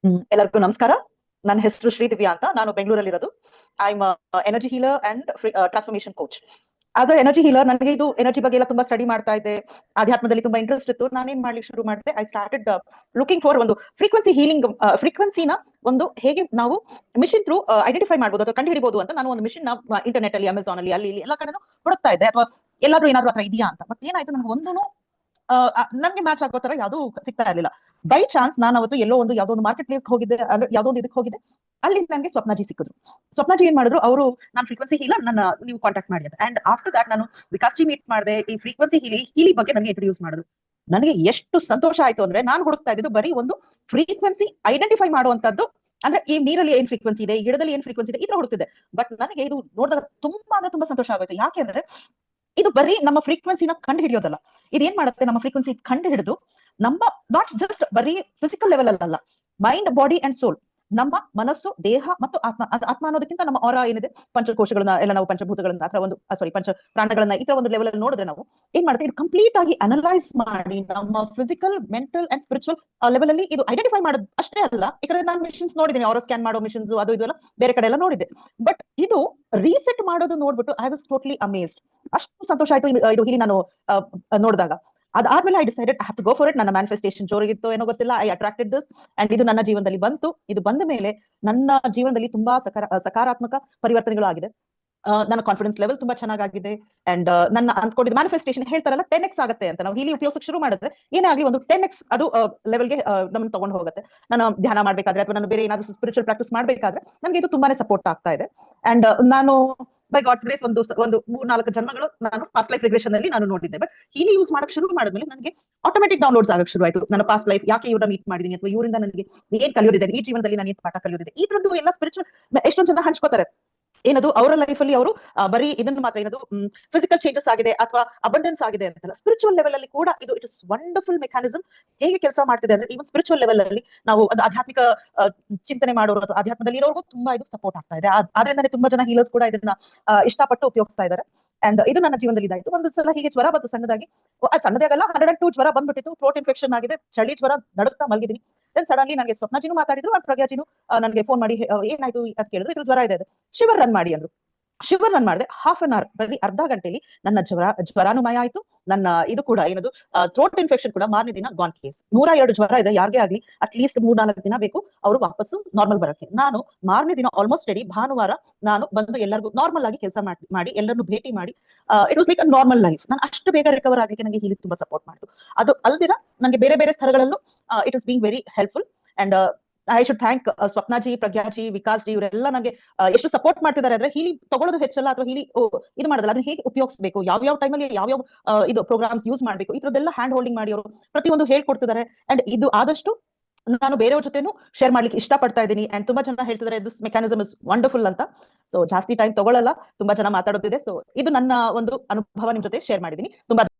ಎಲ್ಲರಿಗೂ ನಮಸ್ಕಾರ. ನನ್ನ ಹೆಸರು ಶ್ರೀದಿವ್ಯಾ ಅಂತ. ನಾನು ಬೆಂಗಳೂರಲ್ಲಿರೋದು. I am energy healer and transformation coach. As a energy healer ನನಗೆ ಇದು ಎನರ್ಜಿ ಬಗ್ಗೆ ಎಲ್ಲ ತುಂಬಾ ಸ್ಟಡಿ ಮಾಡ್ತಾ ಇದ್ದೆ. ಆಧ್ಯಾತ್ಮದಲ್ಲಿ ತುಂಬಾ ಇಂಟ್ರೆಸ್ಟ್ ಇತ್ತು. ನಾನೇನ್ ಮಾಡ್ಲಿಕ್ಕೆ ಶುರು ಮಾಡಿದೆ, ಐ ಸ್ಟಾರ್ಟೆಡ್ ಲುಕಿಂಗ್ ಫಾರ್ ಒಂದು ಫ್ರೀಕ್ವೆನ್ಸಿ ಹೀಲಿಂಗ್. ಫ್ರೀಕ್ವೆನ್ಸಿನ ಒಂದು ಹೇಗೆ ನಾವು ಮಿಷಿನ್ ಥ್ರೂ ಐಡೆಂಟಿಫೈ ಮಾಡಬಹುದು ಅಥವಾ ಕಂಡು ಹಿಡಿಬಹುದು ಅಂತ ನಾನು ಒಂದು ಮಿಷಿನ್ ಇಂಟರ್ನೆಟ್ ಅಲ್ಲಿ, ಅಮೆಝಾನ್ ಅಲ್ಲಿ, ಅಲ್ಲಿ ಇಲ್ಲಿ ಎಲ್ಲ ಕಡೆ ಹುಡುಕ್ತಾ ಇದ್ದೆ, ಅಥವಾ ಎಲ್ಲಾದ್ರೂ ಏನಾದ್ರೂ ಹತ್ರ ಇದೆಯಾ ಅಂತ. ಬಟ್ ಏನಾಯ್ತು, ನನಗೆ ಒಂದು ನನ್ಗೆ ಮ್ಯಾಚ್ ಆಗೋ ತರ ಯಾವ್ದು ಸಿಗ್ತಾ ಇರಲಿಲ್ಲ. ಬೈ ಚಾನ್ಸ್ ನಾನು ಅವತ್ತು ಎಲ್ಲೋ ಒಂದು ಯಾವ್ದೋ ಒಂದು ಮಾರ್ಕೆಟ್ ಪ್ಲೇಸ್ ಹೋಗಿದ್ದೆ, ಅಂದ್ರೆ ಯಾವ್ದೋ ಒಂದು ಇದಕ್ಕೆ ಹೋಗಿದ್ದೆ. ಅಲ್ಲಿ ನನಗೆ ಸ್ವಪ್ನಾಜಿ ಸಿಕ್ಕಿದ್ರು. ಸ್ವಪ್ನಾಜಿ ಏನ್ ಮಾಡಿದ್ರು, ಅವರು ನಾನು ಫ್ರೀಕ್ವೆನ್ಸಿ ಹೀಲರ್, ನನ್ನ ನೀವು ಕಾಂಟ್ಯಾಕ್ಟ್ ಮಾಡಿ ಅಂತ. ಅಂಡ್ ಆಫ್ಟರ್ ದಟ್ ನಾನು ವಿಕಾಸ್ ಮೀಟ್ ಮಾಡಿದೆ. ಈ ಫ್ರೀಕ್ವೆನ್ಸಿ ಹೀಲಿಂಗ್ ಬಗ್ಗೆ ನನಗೆ ಇಂಟ್ರೊಡ್ಯೂಸ್ ಮಾಡಿದ್ರು. ನನಗೆ ಎಷ್ಟು ಸಂತೋಷ ಆಯ್ತು ಅಂದ್ರೆ, ನಾನು ಹುಡುಕ್ತಾ ಇದ್ದು ಬರೀ ಒಂದು ಫ್ರೀಕ್ವೆನ್ಸಿ ಐಡೆಂಟಿಫೈ ಮಾಡುವಂತದ್ದು. ಅಂದ್ರೆ ಈ ನೀರಲ್ಲಿ ಏನ್ ಫ್ರೀಕ್ವೆನ್ಸಿ ಇದೆ, ಈ ಗಿಡದಲ್ಲಿ ಏನ್ ಫ್ರೀಕ್ವೆನ್ಸಿ ಇದೆ, ಇದ್ರ ಹುಡುಕ್ತಿದೆ. ಬಟ್ ನನಗೆ ಇದು ನೋಡಿದಾಗ ತುಂಬಾ ಅಂದ್ರೆ ತುಂಬಾ ಸಂತೋಷ ಆಗುತ್ತೆ. ಯಾಕೆ ಅಂದ್ರೆ, ಇದು ಬರೀ ನಮ್ಮ ಫ್ರೀಕ್ವೆನ್ಸಿನ ಕಂಡು ಹಿಡಿಯೋದಲ್ಲ. ಇದೇನ್ ಮಾಡುತ್ತೆ, ನಮ್ಮ ಫ್ರೀಕ್ವೆನ್ಸಿ ಕಂಡು ಹಿಡಿದು ನಮ್ಮ ನಾಟ್ ಜಸ್ಟ್ ಬರೀ ಫಿಸಿಕಲ್ ಲೆವೆಲ್ ಅಲ್ಲ, ಮೈಂಡ್, ಬಾಡಿ ಅಂಡ್ ಸೋಲ್, ನಮ್ಮ ಮನಸ್ಸು, ದೇಹ ಮತ್ತು ಆತ್ಮ. ಆತ್ಮ ಅನ್ನೋದಕ್ಕಿಂತ ನಮ್ಮ ಆರಾ ಏನಿದೆ, ಪಂಚಕೋಶಗಳನ್ನ ಎಲ್ಲ ನಾವು ಪಂಚಭೂತಗಳನ್ನ ಅಥವಾ ಒಂದು ಸಾರಿ ಪಂಚ ಪ್ರಾಣಗಳನ್ನ ಈ ತರ ಒಂದು ಲೆವೆಲ್ ಅಲ್ಲಿ ನೋಡಿದ್ರೆ ನಾವು ಏನ್ ಮಾಡುತ್ತೆ, ಇದು ಕಂಪ್ಲೀಟ್ ಆಗಿ ಅನಲೈಸ್ ಮಾಡಿ ನಮ್ಮ physical, mental and spiritual level ಅಲ್ಲಿ ಇದು ಐಡೆಂಟಿಫೈ ಮಾಡೋದು ಅಷ್ಟೇ ಅಲ್ಲ. ಯಾಕಂದ್ರೆ ನಾನು ಮಿಷನ್ಸ್ ನೋಡಿದ್ದೀನಿ, ಅವರ ಸ್ಕ್ಯಾನ್ ಮಾಡೋ ಮಿಷನ್ಸ್ ಅದು ಇದು ಎಲ್ಲ ಬೇರೆ ಕಡೆ ಎಲ್ಲ ನೋಡಿದ್ದೆ. ಬಟ್ ಇದು ರೀಸೆಟ್ ಮಾಡೋದು ನೋಡ್ಬಿಟ್ಟು ಐ ವಾಸ್ ಟೋಟ್ಲಿ ಅಮೇಸ್ಡ್. ಅಷ್ಟು ಸಂತೋಷ ಆಯ್ತು ಇದು ಇಲ್ಲಿ ನಾನು ನೋಡಿದಾಗ. ಅದಾದ್ಮೇಲೆ I decided I have to go for it. ನನ್ನ ಮ್ಯಾನಿಫೆಸ್ಟೇಷನ್ ಜೋರಾಗಿತ್ತು ಏನೋ ಗೊತ್ತಿಲ್ಲ, ಐ ಅಟ್ರಾಕ್ಟೆಡ್ ದಿಸ್. ಅಂಡ್ ಇದು ನನ್ನ ಜೀವನದಲ್ಲಿ ಬಂತು. ಇದು ಬಂದ ಮೇಲೆ ನನ್ನ ಜೀವನದಲ್ಲಿ ತುಂಬಾ ಸಕಾರಾತ್ಮಕ ಪರಿವರ್ತನೆಗಳು ಆಗಿದೆ. ನನ್ನ ಕಾನ್ಫಿಡೆನ್ಸ್ ಲೆವೆಲ್ ತುಂಬಾ ಚೆನ್ನಾಗಿದೆ. ಅಂಡ್ ನನ್ನ ಅಂದ್ಕೊಂಡಿದ್ದು ಮ್ಯಾನಿಫೆಸ್ಟೇಷನ್ ಹೇಳ್ತಾರಲ್ಲ 10x ಆಗುತ್ತೆ ಅಂತ, ನಾವು ಹೀಲಿ ಉಪಯೋಗಕ್ಕೆ ಶುರು ಮಾಡಿದ್ರೆ ಏನೇ ಆಗಲಿ ಒಂದು 10x ಅದು ಲೆವೆಲ್ಗೆ ನಮ್ಮನ್ನು ತಗೊಂಡು ಹೋಗುತ್ತೆ. ನಾನು ಧ್ಯಾನ ಮಾಡ್ಬೇಕಾದ್ರೆ ಅಥವಾ ನಾನು ಬೇರೆ ಏನಾದ್ರು ಸ್ಪಿರಿಚುವಲ್ ಪ್ರಾಕ್ಟೀಸ್ ಮಾಡ್ಬೇಕಾದ್ರೆ ನನಗೆ ಇದು ತುಂಬಾನೇ ಸಪೋರ್ಟ್ ಆಗ್ತಾ ಇದೆ. ಅಂಡ್ ನಾನು ಬೈ ಗಾಡ್ಸ್ ಗ್ರೇಸ್ ಒಂದು 3-4 ಜನ್ಮಗಳು ನಾನು ಪಾಸ್ಟ್ ಲೈಫ್ ರಿಗ್ರೆಷನ್ ಅಲ್ಲಿ ನಾನು ನೋಡಿದ್ದೆ. ಬಟ್ ಹೀಲಿ ಯೂಸ್ ಮಾಡಕ್ ಶುರು ಮಾಡಿದ್ಮೇಲೆ ನನಗೆ ಆಟೋಮೆಟಿಕ್ ಡೌನ್ಲೋಡ್ಸ್ ಆಗಕ್ಕೆ ಶುರು ಆಯ್ತು. ನನ್ನ ಪಾಸ್ಟ್ ಲೈಫ್ ಯಾಕೆ ಇವ್ರನ್ನ ಮೀಟ್ ಮಾಡಿದೀನಿ, ಅಥವಾ ಇವರಿಂದ ನನಗೆ ಏನ್ ಕಲಿಯೋದಿದೆ, ಈ ಜೀವನದಲ್ಲಿ ನಾನು ಏನ್ ಪಾಠ ಕಲಿಯೋದಿದೆ, ಈ ತರದ್ದು ಎಲ್ಲ ಸ್ಪಿರಿಚುವಲ್ ಎಷ್ಟೊಂದು ಜನ ಹಂಚ್ಕೋತಾರೆ. ಏನದು ಅವರ ಲೈಫ್ ಅಲ್ಲಿ ಅವರು ಬರೀ ಇದನ್ನು ಮಾತ್ರ ಏನದು ಫಿಸಿಕಲ್ ಚೇಂಜಸ್ ಆಗಿದೆ ಅಥವಾ ಅಬಂಡೆನ್ಸ್ ಆಗಿದೆ ಅಂತಲ್ಲ, ಸ್ಪಿರಿಚುವಲ್ ಲೆವೆಲ್ ಅಲ್ಲಿ ಕೂಡ ಇದು ಇಟ್ ಇಸ್ ವಂಡರ್ಫುಲ್ ಮೆಕ್ಯಾನಿಸಮ್. ಹೇಗೆ ಕೆಲಸ ಮಾಡ್ತಿದೆ ಅಂದ್ರೆ, ಈವನ್ ಸ್ಪಿರಿಚುವಲ್ ಲೆವೆಲ್ ಅಲ್ಲಿ ನಾವು ಒಂದು ಆಧ್ಯಾತ್ಮಿಕ ಚಿಂತನೆ ಮಾಡೋರು ಅಥವಾ ಆಧ್ಯಾತ್ಮದಲ್ಲಿ ಇರೋರ್ಗೂ ತುಂಬಾ ಇದು ಸಪೋರ್ಟ್ ಆಗ್ತಾ ಇದೆ. ಆದ್ರಿಂದಾನೆ ತುಂಬಾ ಜನ ಹೀಲರ್ಸ್ ಕೂಡ ಇದನ್ನ ಇಷ್ಟಪಟ್ಟು ಉಪಯೋಗಿಸ್ತಾ ಇದ್ದಾರೆ. ಅಂಡ್ ಇದು ನನ್ನ ಜೀವನದಲ್ಲಿ ಇದಾಯ್ತು. ಒಂದು ಸಲ ಹೀಗೆ ಜ್ವರ ಬಂತು ಸಣ್ಣದಾಗಿ. ಸಣ್ಣದೇ ಆಗಲ್ಲ, 102 ಜ್ವರ ಬಂದ್ಬಿಟ್ಟಿತ್ತು. ಥ್ರೋಟ್ ಇನ್ಫೆಕ್ಷನ್ ಆಗಿದೆ, ಚಳಿ ಜ್ವರ, ನಡುತ್ತಾ ಮಲಗಿದ್ದೀನಿ. ದೆನ್ ಸಡನ್ಲಿ ನನಗೆ ಸ್ವಪ್ನಾಜಿನೂ ಮಾತಾಡಿದ್ರು, ಪ್ರಜ್ಞಾಜಿನೂ ನನಗೆ ಫೋನ್ ಮಾಡಿ ಏನಾಯ್ತು ಅಂತ ಕೇಳಿದ್ರು. ಇದ್ರ ಜ್ವರ ಇದೆ, ಶಿವರ್ ರನ್ ಮಾಡಿ ಅಂದ್ರು. ಶಿವರ್ ರನ್ ಮಾಡಿದೆ. ಹಾಫ್ ಅನ್ ಅವರ್, ಬರೀ ಅರ್ಧ ಗಂಟೆಲಿ ನನ್ನ ಜ್ವರಾನು ಮಯ ಆಯ್ತು. ನನ್ನ ಇದು ಕೂಡ ಏನದು ಥ್ರೋಟ್ ಇನ್ಫೆಕ್ಷನ್ ಕೂಡ ಮಾರನೇ ದಿನ ಗಾನ್ ಕೇಸ್. 102 ಜ್ವರ ಇದೆ ಯಾರಿಗೇ ಆಗ್ಲಿ ಅಟ್ಲೀಸ್ಟ್ 3-4 ದಿನ ಬೇಕು ಅವರು ವಾಪಸ್ಸು ನಾರ್ಮಲ್ ಬರಕ್ಕೆ. ನಾನು ಮಾರನೇ ದಿನ ಆಲ್ಮೋಸ್ಟ್ ರೆಡಿ, ಭಾನುವಾರ ನಾನು ಬಂದು ಎಲ್ಲರಿಗೂ ನಾರ್ಮಲ್ ಆಗಿ ಕೆಲಸ ಮಾಡಿ ಎಲ್ಲರನ್ನು ಭೇಟಿ ಮಾಡಿ it was like a normal life. ನಾನು ಅಷ್ಟು ಬೇಗ ರಿಕವರ್ ಆಗಲಿಕ್ಕೆ ನನಗೆ ಹೀಲಿ ತುಂಬಾ ಸಪೋರ್ಟ್ ಮಾಡ್ತು. ಅದು ಅಲ್ದಿರ ನನಗೆ ಬೇರೆ ಬೇರೆ ಸ್ಥಳಗಳಲ್ಲೂ it is being very helpful. And I should thank Swapnaji, Pragnyaji, Vikas ji, ಇವರೆಲ್ಲ ನನಗೆ ಎಷ್ಟು ಸಪೋರ್ಟ್ ಮಾಡ್ತಿದ್ದಾರೆ ಅಂದ್ರೆ, ಹೀಲಿ ತಗೊಳ್ಳೋದು ಹೆಚ್ಚಲ್ಲ ಅಥವಾ ಹೀಲಿ ಇದು ಮಾಡೋದಲ್ಲ, ಅದನ್ನ ಹೇಗೆ ಉಪಯೋಗಿಸಬೇಕು, ಯಾವ ಟೈಮಲ್ಲಿ ಯಾವ ಇದು ಪ್ರೋಗ್ರಾಮ್ಸ್ ಯೂಸ್ ಮಾಡಬೇಕು, ಈ ತರದೆಲ್ಲ ಹ್ಯಾಂಡ್ ಹೋಲ್ಡಿಂಗ್ ಮಾಡಿ ಅವರು ಪ್ರತಿಯೊಂದು ಹೇಳ್ಕೊಡ್ತಿದ್ದಾರೆ. ಅಂಡ್ ಇದು ಆದಷ್ಟು ನಾನು ಬೇರೆಯವ್ರ ಜೊತೆನೂ ಶೇರ್ ಮಾಡ್ಲಿಕ್ಕೆ ಇಷ್ಟಪಡ್ತಾ ಇದ್ದೀನಿ. ಅಂಡ್ ತುಂಬಾ ಜನ ಹೇಳ್ತಿದ್ದಾರೆ ದಿಸ್ ಮೆಕ್ಯಾನಿಸಮ್ ಇಸ್ ವಂಡರ್ಫುಲ್ ಅಂತ. ಸೊ ಜಾಸ್ತಿ ಟೈಮ್ ತಗೊಳ್ಳಲ್ಲ, ತುಂಬಾ ಜನ ಮಾತಾಡೋದಿದೆ. ಸೊ ಇದು ನನ್ನ ಒಂದು ಅನುಭವ ನಿಮ್ ಜೊತೆ ಶೇರ್ ಮಾಡಿದ್ದೀನಿ. ತುಂಬಾ